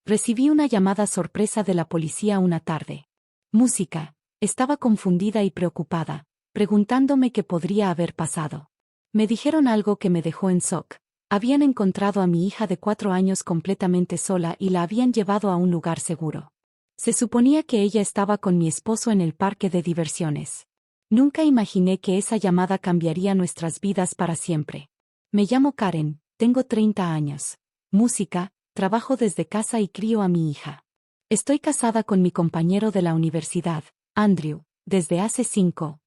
Recibí una llamada sorpresa de la policía una tarde. Música. Estaba confundida y preocupada, preguntándome qué podría haber pasado. Me dijeron algo que me dejó en shock. Habían encontrado a mi hija de 4 años completamente sola y la habían llevado a un lugar seguro. Se suponía que ella estaba con mi esposo en el parque de diversiones. Nunca imaginé que esa llamada cambiaría nuestras vidas para siempre. Me llamo Karen, tengo 30 años. Música, trabajo desde casa y crío a mi hija. Estoy casada con mi compañero de la universidad, Andrew, desde hace 5,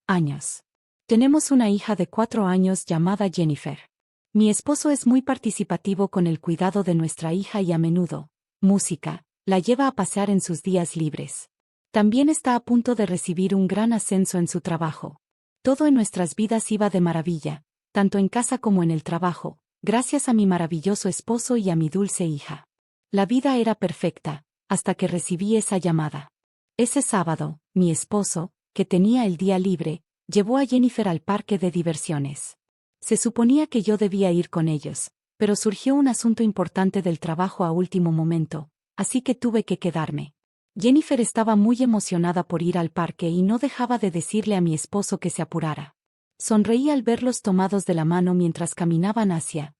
años. Tenemos una hija de 4 años llamada Jennifer. Mi esposo es muy participativo con el cuidado de nuestra hija y a menudo, la lleva a pasear en sus días libres. También está a punto de recibir un gran ascenso en su trabajo. Todo en nuestras vidas iba de maravilla, tanto en casa como en el trabajo, gracias a mi maravilloso esposo y a mi dulce hija. La vida era perfecta, hasta que recibí esa llamada. Ese sábado, mi esposo, que tenía el día libre, llevó a Jennifer al parque de diversiones. Se suponía que yo debía ir con ellos, pero surgió un asunto importante del trabajo a último momento, así que tuve que quedarme. Jennifer estaba muy emocionada por ir al parque y no dejaba de decirle a mi esposo que se apurara. Sonreí al verlos tomados de la mano mientras caminaban hacia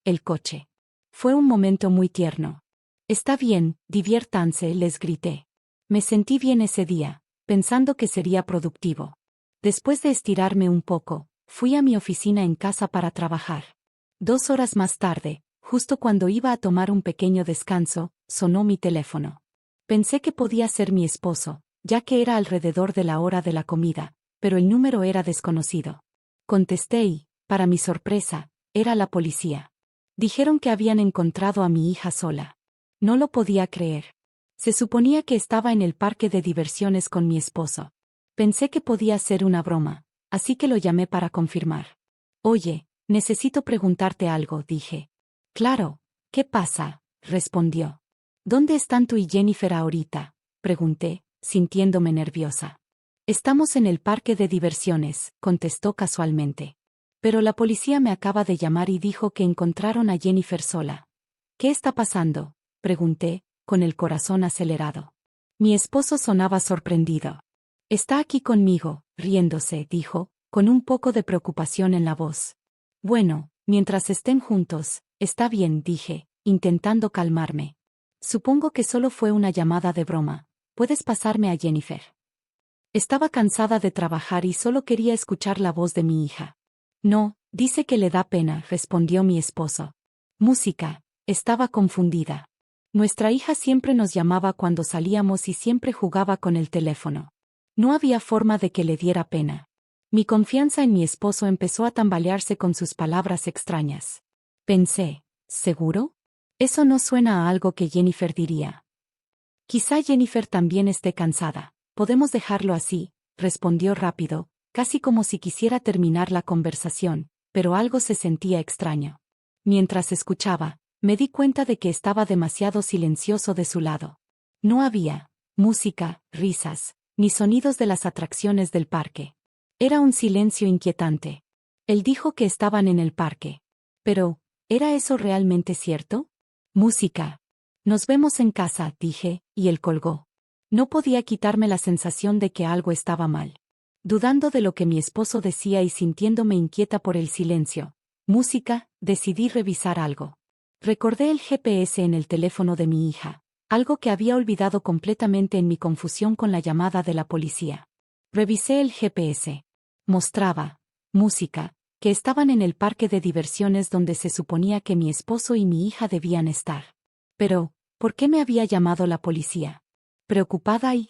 el coche. Fue un momento muy tierno. Está bien, diviértanse, les grité. Me sentí bien ese día, pensando que sería productivo. Después de estirarme un poco, fui a mi oficina en casa para trabajar. 2 horas más tarde, justo cuando iba a tomar un pequeño descanso, sonó mi teléfono. Pensé que podía ser mi esposo, ya que era alrededor de la hora de la comida, pero el número era desconocido. Contesté y, para mi sorpresa, era la policía. Dijeron que habían encontrado a mi hija sola. No lo podía creer. Se suponía que estaba en el parque de diversiones con mi esposo. Pensé que podía ser una broma, así que lo llamé para confirmar. Oye, necesito preguntarte algo, dije. Claro, ¿qué pasa?, respondió. ¿Dónde están tú y Jennifer ahorita?, pregunté, sintiéndome nerviosa. Estamos en el parque de diversiones, contestó casualmente. Pero la policía me acaba de llamar y dijo que encontraron a Jennifer sola. ¿Qué está pasando?, pregunté, con el corazón acelerado. Mi esposo sonaba sorprendido. Está aquí conmigo, riéndose, dijo, con un poco de preocupación en la voz. Bueno, mientras estén juntos, está bien, dije, intentando calmarme. Supongo que solo fue una llamada de broma. ¿Puedes pasarme a Jennifer? Estaba cansada de trabajar y solo quería escuchar la voz de mi hija. No, dice que le da pena, respondió mi esposo. Estaba confundida. Nuestra hija siempre nos llamaba cuando salíamos y siempre jugaba con el teléfono. No había forma de que le diera pena. Mi confianza en mi esposo empezó a tambalearse con sus palabras extrañas. Pensé, ¿seguro? Eso no suena a algo que Jennifer diría. Quizá Jennifer también esté cansada. Podemos dejarlo así, respondió rápido, casi como si quisiera terminar la conversación, pero algo se sentía extraño. Mientras escuchaba, me di cuenta de que estaba demasiado silencioso de su lado. No había música, risas, ni sonidos de las atracciones del parque. Era un silencio inquietante. Él dijo que estaban en el parque. Pero, ¿era eso realmente cierto? Nos vemos en casa, dije, y él colgó. No podía quitarme la sensación de que algo estaba mal. Dudando de lo que mi esposo decía y sintiéndome inquieta por el silencio, decidí revisar algo. Recordé el GPS en el teléfono de mi hija, algo que había olvidado completamente en mi confusión con la llamada de la policía. Revisé el GPS. Mostraba, que estaban en el parque de diversiones donde se suponía que mi esposo y mi hija debían estar. Pero, ¿por qué me había llamado la policía? Preocupada y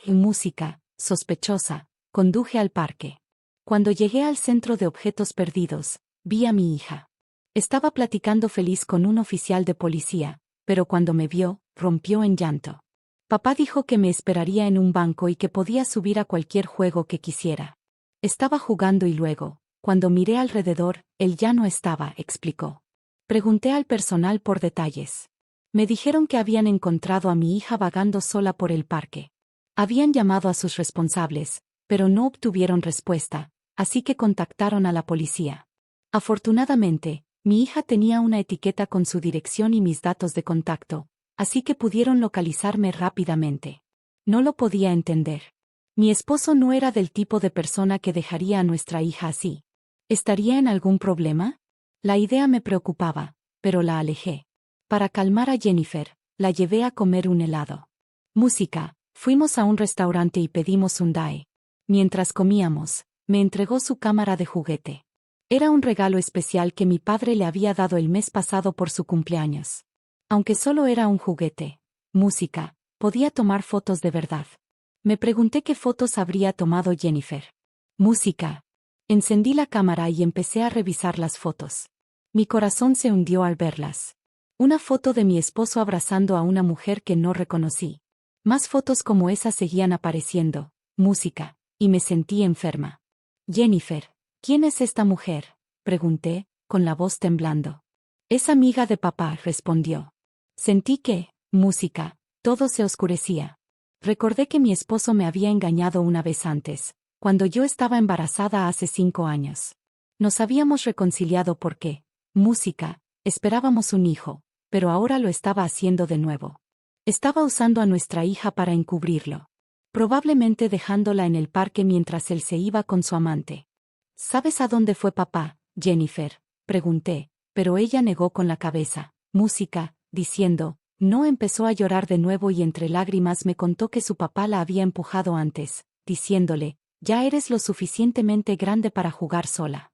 sospechosa, conduje al parque. Cuando llegué al centro de objetos perdidos, vi a mi hija. Estaba platicando feliz con un oficial de policía, pero cuando me vio, rompió en llanto. Papá dijo que me esperaría en un banco y que podía subir a cualquier juego que quisiera. Estaba jugando y luego, cuando miré alrededor, él ya no estaba, explicó. Pregunté al personal por detalles. Me dijeron que habían encontrado a mi hija vagando sola por el parque. Habían llamado a sus responsables, pero no obtuvieron respuesta, así que contactaron a la policía. Afortunadamente, Mi hija tenía una etiqueta con su dirección y mis datos de contacto, así que pudieron localizarme rápidamente. No lo podía entender. Mi esposo no era del tipo de persona que dejaría a nuestra hija así. ¿Estaría en algún problema? La idea me preocupaba, pero la alejé. Para calmar a Jennifer, la llevé a comer un helado. Música, fuimos a un restaurante y pedimos un dae. Mientras comíamos, me entregó su cámara de juguete. Era un regalo especial que mi padre le había dado el mes pasado por su cumpleaños. Aunque solo era un juguete, música, podía tomar fotos de verdad. Me pregunté qué fotos habría tomado Jennifer. Música. Encendí la cámara y empecé a revisar las fotos. Mi corazón se hundió al verlas. Una foto de mi esposo abrazando a una mujer que no reconocí. Más fotos como esas seguían apareciendo, música, y me sentí enferma. Jennifer, ¿quién es esta mujer?, pregunté, con la voz temblando. Es amiga de papá, respondió. Sentí que, música, todo se oscurecía. Recordé que mi esposo me había engañado una vez antes, cuando yo estaba embarazada hace 5 años. Nos habíamos reconciliado porque, música, esperábamos un hijo, pero ahora lo estaba haciendo de nuevo. Estaba usando a nuestra hija para encubrirlo. Probablemente dejándola en el parque mientras él se iba con su amante. ¿Sabes a dónde fue papá, Jennifer?, pregunté, pero ella negó con la cabeza. Música, diciendo, no. Empezó a llorar de nuevo y entre lágrimas me contó que su papá la había empujado antes, diciéndole, ya eres lo suficientemente grande para jugar sola.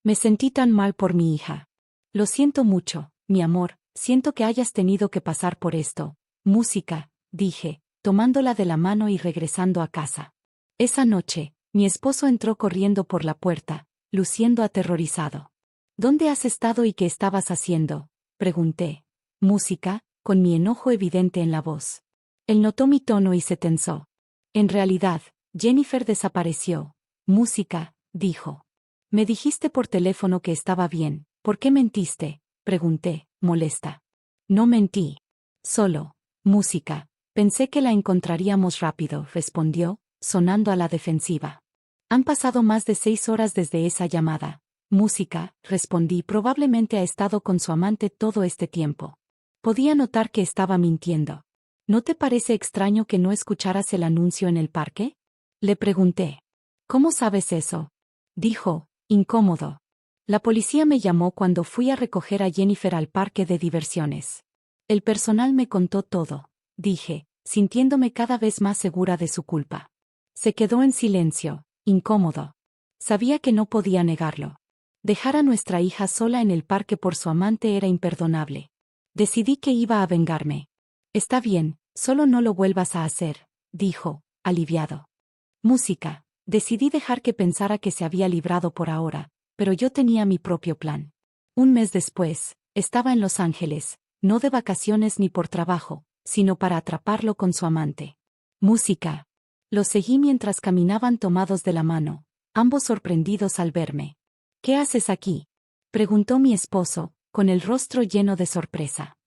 Me sentí tan mal por mi hija. Lo siento mucho, mi amor, siento que hayas tenido que pasar por esto. Música, dije, tomándola de la mano y regresando a casa. Esa noche, mi esposo entró corriendo por la puerta, luciendo aterrorizado. ¿Dónde has estado y qué estabas haciendo?, pregunté. Música, con mi enojo evidente en la voz. Él notó mi tono y se tensó. En realidad, Jennifer desapareció. Música, dijo. Me dijiste por teléfono que estaba bien. ¿Por qué mentiste?, pregunté, molesta. No mentí. Solo, música, pensé que la encontraríamos rápido, respondió, sonando a la defensiva. Han pasado más de 6 horas desde esa llamada. Música, respondí, probablemente ha estado con su amante todo este tiempo. Podía notar que estaba mintiendo. ¿No te parece extraño que no escucharas el anuncio en el parque?, le pregunté. ¿Cómo sabes eso?, dijo, incómodo. La policía me llamó cuando fui a recoger a Jennifer al parque de diversiones. El personal me contó todo, dije, sintiéndome cada vez más segura de su culpa. Se quedó en silencio, incómodo. Sabía que no podía negarlo. Dejar a nuestra hija sola en el parque por su amante era imperdonable. Decidí que iba a vengarme. Está bien, solo no lo vuelvas a hacer, dijo, aliviado. Música, decidí dejar que pensara que se había librado por ahora, pero yo tenía mi propio plan. Un mes después, estaba en Los Ángeles, no de vacaciones ni por trabajo, sino para atraparlo con su amante. Música. Lo seguí mientras caminaban tomados de la mano, ambos sorprendidos al verme. ¿Qué haces aquí?, preguntó mi esposo, con el rostro lleno de sorpresa.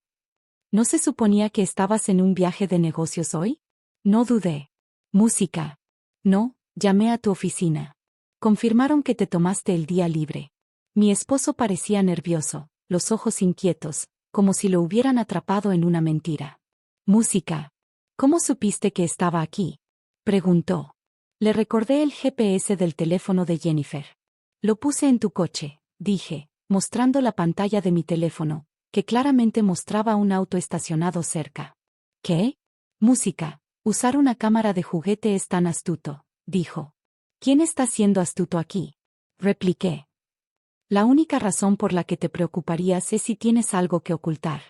¿No se suponía que estabas en un viaje de negocios hoy? No dudé. Música. No, llamé a tu oficina. Confirmaron que te tomaste el día libre. Mi esposo parecía nervioso, los ojos inquietos, como si lo hubieran atrapado en una mentira. Música. ¿Cómo supiste que estaba aquí?, preguntó. Le recordé el GPS del teléfono de Jennifer. Lo puse en tu coche, dije, mostrando la pantalla de mi teléfono, que claramente mostraba un auto estacionado cerca. ¿Qué? Música. Usar una cámara de juguete es tan astuto, dijo. ¿Quién está siendo astuto aquí?, repliqué. La única razón por la que te preocuparías es si tienes algo que ocultar.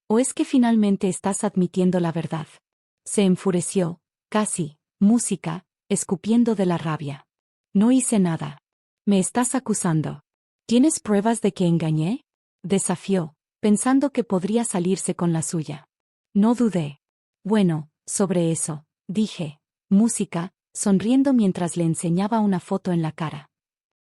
¿O es que finalmente estás admitiendo la verdad? Se enfureció, casi, música, escupiendo de la rabia. No hice nada. ¿Me estás acusando? ¿Tienes pruebas de que engañé?, desafió, pensando que podría salirse con la suya. No dudé. Bueno, sobre eso, dije, música, sonriendo mientras le enseñaba una foto en la cara.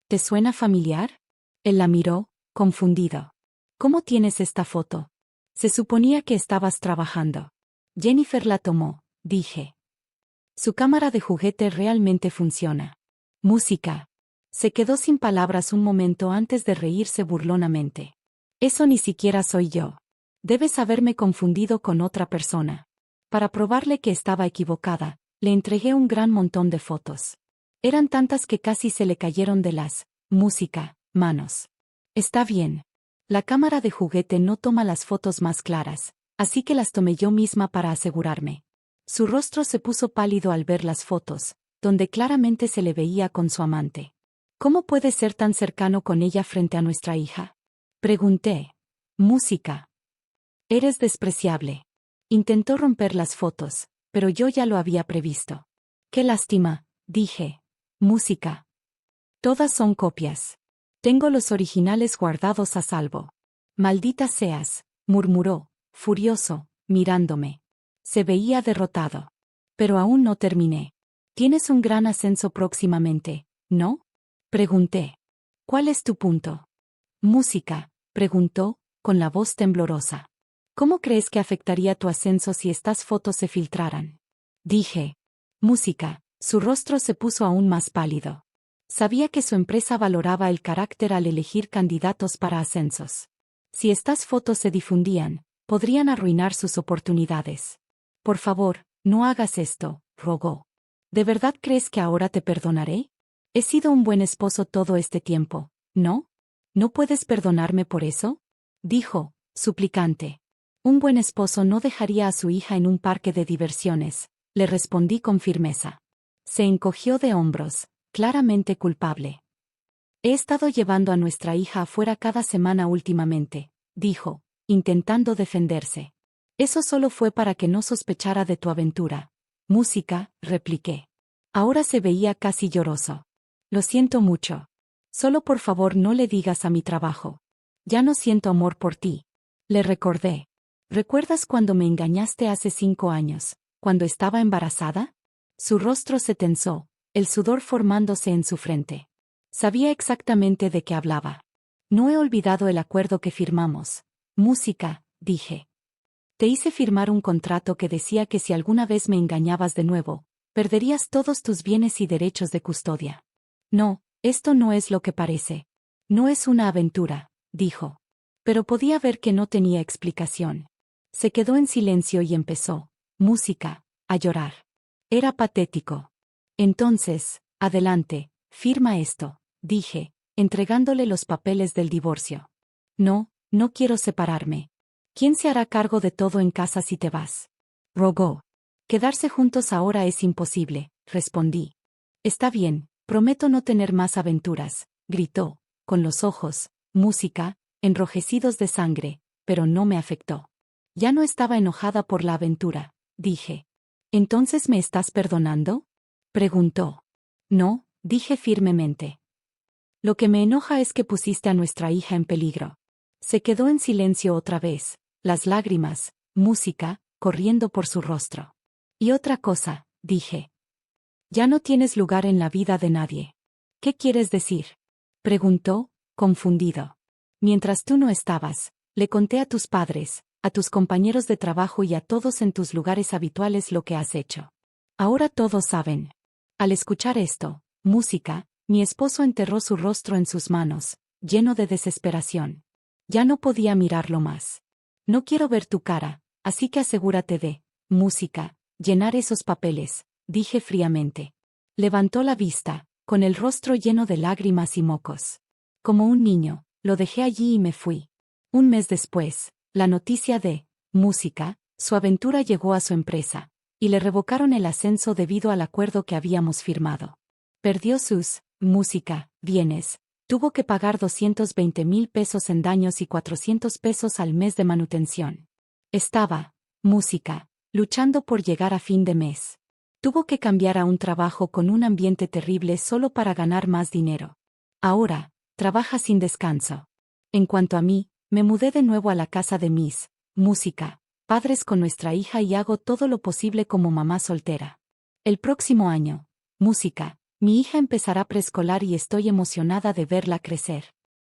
¿Te suena familiar? Él la miró, confundido. ¿Cómo tienes esta foto? Se suponía que estabas trabajando. Jennifer la tomó, dije. Su cámara de juguete realmente funciona. Música. Se quedó sin palabras un momento antes de reírse burlonamente. Eso ni siquiera soy yo. Debes haberme confundido con otra persona. Para probarle que estaba equivocada, le entregué un gran montón de fotos. Eran tantas que casi se le cayeron de las manos. Está bien. La cámara de juguete no toma las fotos más claras, así que las tomé yo misma para asegurarme. Su rostro se puso pálido al ver las fotos, donde claramente se le veía con su amante. ¿Cómo puede ser tan cercano con ella frente a nuestra hija? Pregunté. Música. Eres despreciable. Intentó romper las fotos, pero yo ya lo había previsto. Qué lástima, dije. Música. Todas son copias. Tengo los originales guardados a salvo. Maldita seas, murmuró, furioso, mirándome. Se veía derrotado. Pero aún no terminé. Tienes un gran ascenso próximamente, ¿no? Pregunté. ¿Cuál es tu punto? Música, preguntó, con la voz temblorosa. ¿Cómo crees que afectaría tu ascenso si estas fotos se filtraran? Dije. Música, su rostro se puso aún más pálido. Sabía que su empresa valoraba el carácter al elegir candidatos para ascensos. Si estas fotos se difundían, podrían arruinar sus oportunidades. Por favor, no hagas esto, rogó. ¿De verdad crees que ahora te perdonaré? He sido un buen esposo todo este tiempo, ¿no? ¿No puedes perdonarme por eso? Dijo, suplicante. Un buen esposo no dejaría a su hija en un parque de diversiones, le respondí con firmeza. Se encogió de hombros, claramente culpable. He estado llevando a nuestra hija afuera cada semana últimamente, dijo, intentando defenderse. Eso solo fue para que no sospechara de tu aventura. Música, repliqué. Ahora se veía casi lloroso. Lo siento mucho. Solo por favor no le digas a mi trabajo. Ya no siento amor por ti. Le recordé. ¿Recuerdas cuando me engañaste hace 5 años, cuando estaba embarazada? Su rostro se tensó, el sudor formándose en su frente. Sabía exactamente de qué hablaba. No he olvidado el acuerdo que firmamos. Música, dije. Te hice firmar un contrato que decía que si alguna vez me engañabas de nuevo, perderías todos tus bienes y derechos de custodia. No, esto no es lo que parece. No es una aventura, dijo. Pero podía ver que no tenía explicación. Se quedó en silencio y empezó, música, a llorar. Era patético. Entonces, adelante, firma esto, dije, entregándole los papeles del divorcio. No, no quiero separarme. ¿Quién se hará cargo de todo en casa si te vas? Rogó. Quedarse juntos ahora es imposible, respondí. Está bien, prometo no tener más aventuras, gritó, con los ojos, música, enrojecidos de sangre, pero no me afectó. Ya no estaba enojada por la aventura, dije. ¿Entonces me estás perdonando? Preguntó. No, dije firmemente. Lo que me enoja es que pusiste a nuestra hija en peligro. Se quedó en silencio otra vez, las lágrimas, música, corriendo por su rostro. Y otra cosa, dije. Ya no tienes lugar en la vida de nadie. ¿Qué quieres decir? Preguntó, confundido. Mientras tú no estabas, le conté a tus padres, a tus compañeros de trabajo y a todos en tus lugares habituales lo que has hecho. Ahora todos saben. Al escuchar esto, música, mi esposo enterró su rostro en sus manos, lleno de desesperación. Ya no podía mirarlo más. No quiero ver tu cara, así que asegúrate de, música, llenar esos papeles, dije fríamente. Levantó la vista, con el rostro lleno de lágrimas y mocos. Como un niño, lo dejé allí y me fui. Un mes después, la noticia de, música, su aventura llegó a su empresa, y le revocaron el ascenso debido al acuerdo que habíamos firmado. Perdió sus, música, bienes, tuvo que pagar 220,000 pesos en daños y 400 pesos al mes de manutención. Estaba, música, luchando por llegar a fin de mes. Tuvo que cambiar a un trabajo con un ambiente terrible solo para ganar más dinero. Ahora, trabaja sin descanso. En cuanto a mí, me mudé de nuevo a la casa de mis, música, padres con nuestra hija y hago todo lo posible como mamá soltera. El próximo año, música, mi hija empezará preescolar y estoy emocionada de verla crecer.